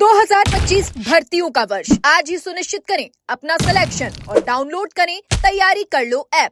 2025 भर्तियों का वर्ष आज ही सुनिश्चित करें अपना सिलेक्शन और डाउनलोड करें तैयारी कर लो ऐप।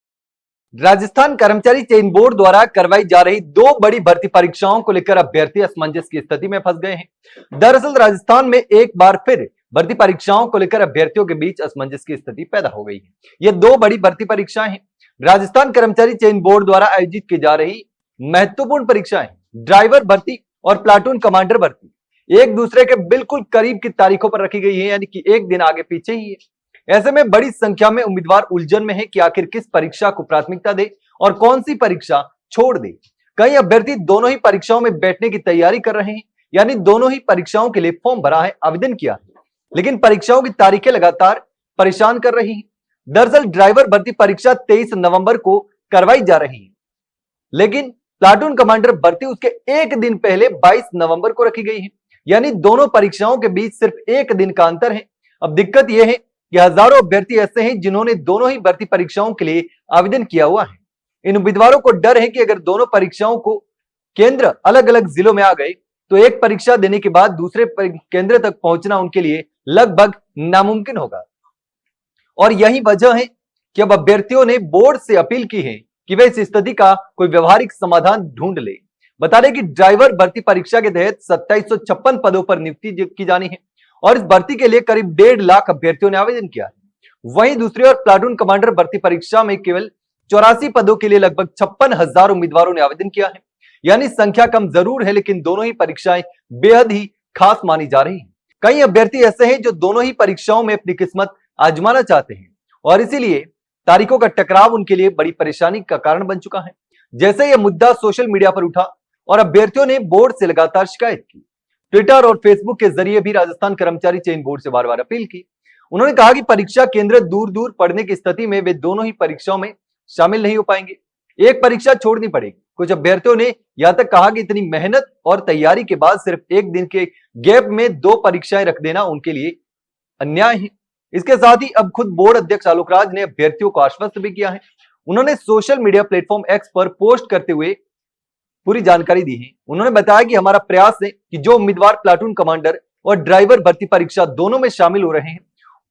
राजस्थान कर्मचारी चयन बोर्ड द्वारा करवाई जा रही दो बड़ी भर्ती परीक्षाओं को लेकर अभ्यर्थी असमंजस की स्थिति में फंस गए हैं। दरअसल राजस्थान में एक बार फिर भर्ती परीक्षाओं को लेकर अभ्यर्थियों के बीच असमंजस की स्थिति पैदा हो गई है। ये दो बड़ी भर्ती परीक्षाएं हैं। राजस्थान कर्मचारी चयन बोर्ड द्वारा आयोजित की जा रही महत्वपूर्ण परीक्षाएं ड्राइवर भर्ती और प्लाटून कमांडर भर्ती एक दूसरे के बिल्कुल करीब की तारीखों पर रखी गई है, यानी कि एक दिन आगे पीछे ही है। ऐसे में बड़ी संख्या में उम्मीदवार उलझन में है कि आखिर किस परीक्षा को प्राथमिकता दे और कौन सी परीक्षा छोड़ दे। कई अभ्यर्थी दोनों ही परीक्षाओं में बैठने की तैयारी कर रहे हैं, यानी दोनों ही परीक्षाओं के लिए फॉर्म भरा है, आवेदन किया है, लेकिन परीक्षाओं की तारीखें लगातार परेशान कर रही है। दरअसल ड्राइवर भर्ती परीक्षा 23 नवंबर को करवाई जा रही है, लेकिन प्लाटून कमांडर भर्ती उसके एक दिन पहले 22 नवंबर को रखी गई है, यानी दोनों परीक्षाओं के बीच सिर्फ एक दिन का अंतर है। अब दिक्कत यह है कि हजारों अभ्यर्थी ऐसे हैं जिन्होंने दोनों ही भर्ती परीक्षाओं के लिए आवेदन किया हुआ है। इन उम्मीदवारों को डर है कि अगर दोनों परीक्षाओं को केंद्र अलग अलग जिलों में आ गए तो एक परीक्षा देने के बाद दूसरे केंद्र तक पहुंचना उनके लिए लगभग नामुमकिन होगा। और यही वजह है कि अब अभ्यर्थियों ने बोर्ड से अपील की है कि वे इस स्थिति का कोई व्यवहारिक समाधान ढूंढ ले। बता दें कि ड्राइवर भर्ती परीक्षा के तहत 2756 पदों पर नियुक्ति की जानी है और इस भर्ती के लिए करीब 1.5 लाख अभ्यर्थियों ने आवेदन किया है। वहीं दूसरी ओर प्लाटून कमांडर भर्ती परीक्षा में केवल 84 पदों के लिए लगभग 56,000 उम्मीदवारों ने आवेदन किया है, यानी संख्या कम जरूर है, लेकिन दोनों ही परीक्षाएं बेहद ही खास मानी जा रही है। कई अभ्यर्थी ऐसे हैं जो दोनों ही परीक्षाओं में अपनी किस्मत आजमाना चाहते हैं और इसीलिए तारीखों का टकराव उनके लिए बड़ी परेशानी का कारण बन चुका है। जैसे यह मुद्दा सोशल मीडिया पर उठा और अभ्यर्थियों ने बोर्ड से लगातार शिकायत की, ट्विटर और फेसबुक के जरिए भी राजस्थान कर्मचारी चयन बोर्ड से बार बार अपील की। उन्होंने कहा कि परीक्षा केंद्र दूर दूर पड़ने की स्थिति में वे दोनों ही परीक्षाओं में शामिल नहीं हो पाएंगे, एक परीक्षा छोड़नी पड़ेगी। कुछ अभ्यर्थियों ने यहां तक कहा कि इतनी मेहनत और तैयारी के बाद सिर्फ एक दिन के गैप में 2 परीक्षाएं रख देना उनके लिए अन्याय है। इसके साथ ही अब खुद बोर्ड अध्यक्ष आलोक राज ने अभ्यर्थियों को आश्वस्त भी किया है। उन्होंने सोशल मीडिया प्लेटफॉर्म एक्स पर पोस्ट करते हुए पूरी जानकारी दी है। उन्होंने बताया कि हमारा प्रयास है कि जो उम्मीदवार प्लाटून कमांडर और ड्राइवर भर्ती परीक्षा दोनों में शामिल हो रहे हैं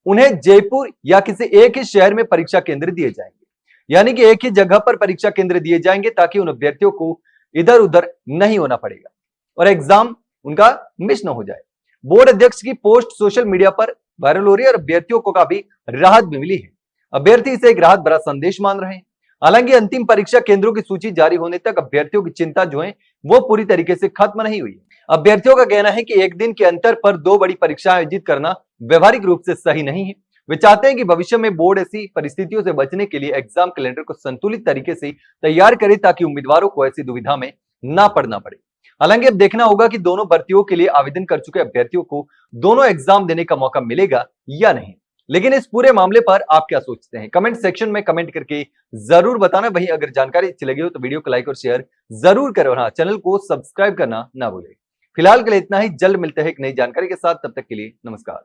उन्हें जयपुर या किसी एक ही शहर में परीक्षा केंद्र दिए जाएंगे, यानी कि एक ही जगह पर परीक्षा केंद्र दिए जाएंगे ताकि उन अभ्यर्थियों को इधर उधर नहीं होना पड़ेगा और एग्जाम उनका मिस न हो जाए। बोर्ड अध्यक्ष की पोस्ट सोशल मीडिया पर वायरल हो रही है और अभ्यर्थियों को काफी राहत भी मिली है। अभ्यर्थी इसे एक राहत भरा संदेश मान रहे हैं। हालांकि अंतिम परीक्षा केंद्रों की सूची जारी होने तक अभ्यर्थियों की चिंता जो है वो पूरी तरीके से खत्म नहीं हुई है। अभ्यर्थियों का कहना है कि एक दिन के अंतर पर 2 बड़ी परीक्षाएं आयोजित करना व्यवहारिक रूप से सही नहीं है। वे चाहते हैं कि भविष्य में बोर्ड ऐसी परिस्थितियों से बचने के लिए एग्जाम कैलेंडर को संतुलित तरीके से तैयार करे ताकि उम्मीदवारों को ऐसी दुविधा में ना पड़ना पड़े। हालांकि अब देखना होगा कि दोनों भर्तियों के लिए आवेदन कर चुके अभ्यर्थियों को दोनों एग्जाम देने का मौका मिलेगा या नहीं। लेकिन इस पूरे मामले पर आप क्या सोचते हैं, कमेंट सेक्शन में कमेंट करके जरूर बताना। वहीं अगर जानकारी अच्छी लगी हो तो वीडियो को लाइक और शेयर जरूर करो और हाँ, चैनल को सब्सक्राइब करना ना भूलें। फिलहाल के लिए इतना ही, जल्द मिलते हैं एक नई जानकारी के साथ, तब तक के लिए नमस्कार।